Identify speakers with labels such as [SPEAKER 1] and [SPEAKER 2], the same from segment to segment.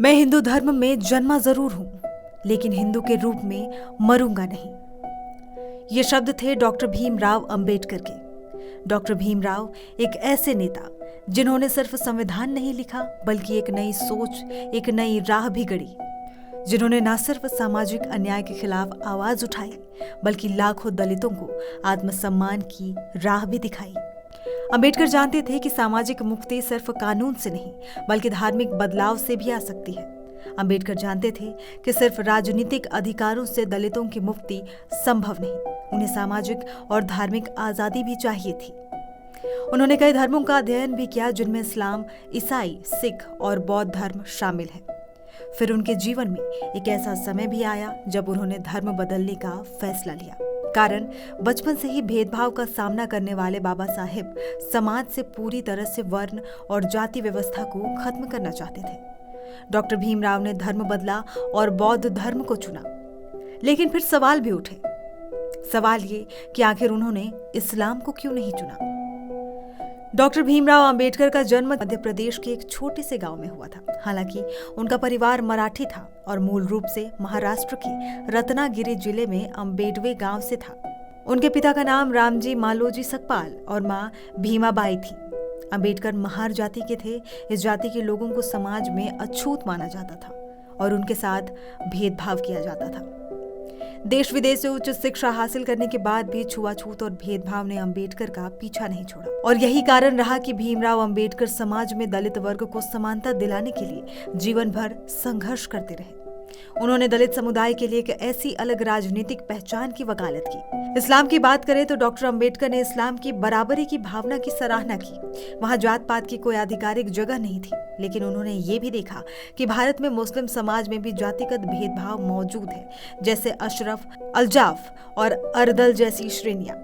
[SPEAKER 1] मैं हिंदू धर्म में जन्मा जरूर हूं, लेकिन हिंदू के रूप में मरूंगा नहीं। ये शब्द थे डॉक्टर भीमराव अंबेडकर के। डॉक्टर भीमराव एक ऐसे नेता जिन्होंने सिर्फ संविधान नहीं लिखा, बल्कि एक नई सोच, एक नई राह भी गढ़ी। जिन्होंने न सिर्फ सामाजिक अन्याय के खिलाफ आवाज उठाई, बल्कि लाखों दलितों को आत्मसम्मान की राह भी दिखाई। अंबेडकर जानते थे कि सामाजिक मुक्ति सिर्फ कानून से नहीं, बल्कि धार्मिक बदलाव से भी आ सकती है। अंबेडकर जानते थे कि सिर्फ राजनीतिक अधिकारों से दलितों की मुक्ति संभव नहीं, उन्हें सामाजिक और धार्मिक आजादी भी चाहिए थी। उन्होंने कई धर्मों का अध्ययन भी किया, जिनमें इस्लाम, ईसाई, सिख और बौद्ध धर्म शामिल है। फिर उनके जीवन में एक ऐसा समय भी आया जब उन्होंने धर्म बदलने का फैसला लिया। कारण बचपन से ही भेदभाव का सामना करने वाले बाबा साहेब समाज से पूरी तरह से वर्ण और जाति व्यवस्था को खत्म करना चाहते थे। डॉक्टर भीमराव ने धर्म बदला और बौद्ध धर्म को चुना। लेकिन फिर सवाल भी उठे। सवाल ये कि आखिर उन्होंने इस्लाम को क्यों नहीं चुना। डॉक्टर भीमराव अंबेडकर का जन्म मध्य प्रदेश के एक छोटे से गांव में हुआ था। हालांकि उनका परिवार मराठी था और मूल रूप से महाराष्ट्र के रत्नागिरी जिले में अंबेडवे गांव से था। उनके पिता का नाम रामजी मालोजी सकपाल और मां भीमाबाई थी। अंबेडकर महार जाति के थे। इस जाति के लोगों को समाज में अछूत माना जाता था और उनके साथ भेदभाव किया जाता था। देश विदेश से उच्च शिक्षा हासिल करने के बाद भी छुआछूत और भेदभाव ने अंबेडकर का पीछा नहीं छोड़ा, और यही कारण रहा कि भीमराव अंबेडकर समाज में दलित वर्ग को समानता दिलाने के लिए जीवन भर संघर्ष करते रहे। उन्होंने दलित समुदाय के लिए एक ऐसी अलग राजनीतिक पहचान की वकालत की। इस्लाम की बात करें तो डॉक्टर अंबेडकर ने इस्लाम की बराबरी की भावना की सराहना की। वहां जात पात की कोई आधिकारिक जगह नहीं थी, लेकिन उन्होंने ये भी देखा कि भारत में मुस्लिम समाज में भी जातिगत भेदभाव मौजूद है, जैसे अशरफ, अल्जाफ और अर्दल जैसी श्रेणियां।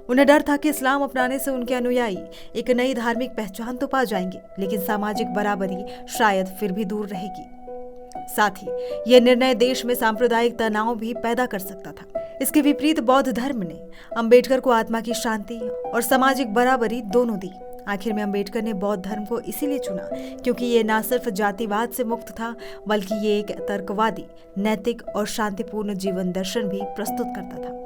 [SPEAKER 1] उन्हें डर था कि इस्लाम अपनाने से उनके अनुयायी एक नई धार्मिक पहचान तो पा जाएंगे, लेकिन सामाजिक बराबरी शायद फिर भी दूर रहेगी। साथ ही यह निर्णय देश में सांप्रदायिक तनाव भी पैदा कर सकता था। इसके विपरीत बौद्ध धर्म ने अंबेडकर को आत्मा की शांति और सामाजिक बराबरी दोनों दी। आखिर में अंबेडकर ने बौद्ध धर्म को इसीलिए चुना क्योंकि ये न सिर्फ जातिवाद से मुक्त था, बल्कि ये एक तर्कवादी, नैतिक और शांतिपूर्ण जीवन दर्शन भी प्रस्तुत करता था।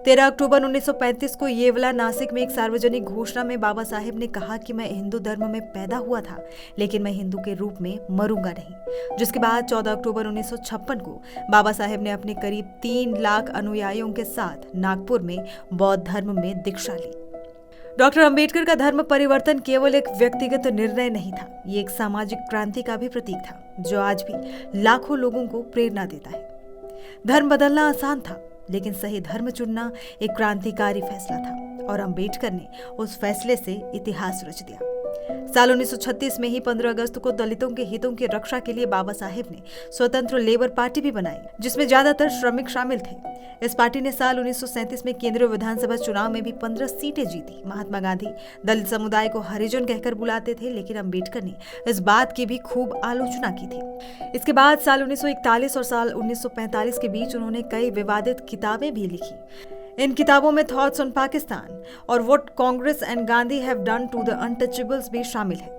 [SPEAKER 1] 13 अक्टूबर 1935 को येवला, नासिक में एक सार्वजनिक घोषणा में बाबा साहेब ने कहा कि मैं हिंदू धर्म में पैदा हुआ था, लेकिन मैं हिंदू के रूप में मरूंगा नहीं। जिसके बाद 14 अक्टूबर 1956 को बाबा साहेब ने अपने करीब 3 लाख अनुयायियों के साथ नागपुर में बौद्ध धर्म में दीक्षा ली। डॉक्टर अंबेडकर का धर्म परिवर्तन केवल एक व्यक्तिगत निर्णय नहीं था, ये एक सामाजिक क्रांति का भी प्रतीक था, जो आज भी लाखों लोगों को प्रेरणा देता है। धर्म बदलना आसान था, लेकिन सही धर्म चुनना एक क्रांतिकारी फैसला था, और अंबेडकर ने उस फैसले से इतिहास रच दिया। साल 1936 में ही 15 अगस्त को दलितों के हितों की रक्षा के लिए बाबा साहेब ने स्वतंत्र लेबर पार्टी भी बनाई, जिसमें ज्यादातर श्रमिक शामिल थे। इस पार्टी ने साल 1937 में केंद्रीय विधानसभा चुनाव में भी 15 सीटें जीती। महात्मा गांधी दलित समुदाय को हरिजन कहकर बुलाते थे, लेकिन अंबेडकर ने इस बात की भी खूब आलोचना की थी। इसके बाद साल 1941 और साल 1945 के बीच उन्होंने कई विवादित किताबें भी लिखी। इन किताबों में थॉट्स ऑन पाकिस्तान और what Congress and Gandhi have done to the untouchables भी शामिल है।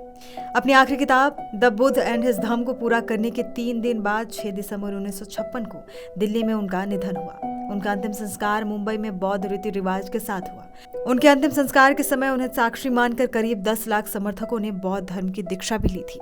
[SPEAKER 1] अपनी आखिरी किताब the Buddha and his Dhamma को पूरा करने के 3 दिन बाद 6 दिसंबर 1956 को दिल्ली में उनका निधन हुआ। उनका अंतिम संस्कार मुंबई में बौद्ध रीति रिवाज के साथ हुआ। उनके अंतिम संस्कार के समय उन्हें साक्षी मानकर करीब 10 लाख समर्थकों ने बौद्ध धर्म की दीक्षा भी ली थी।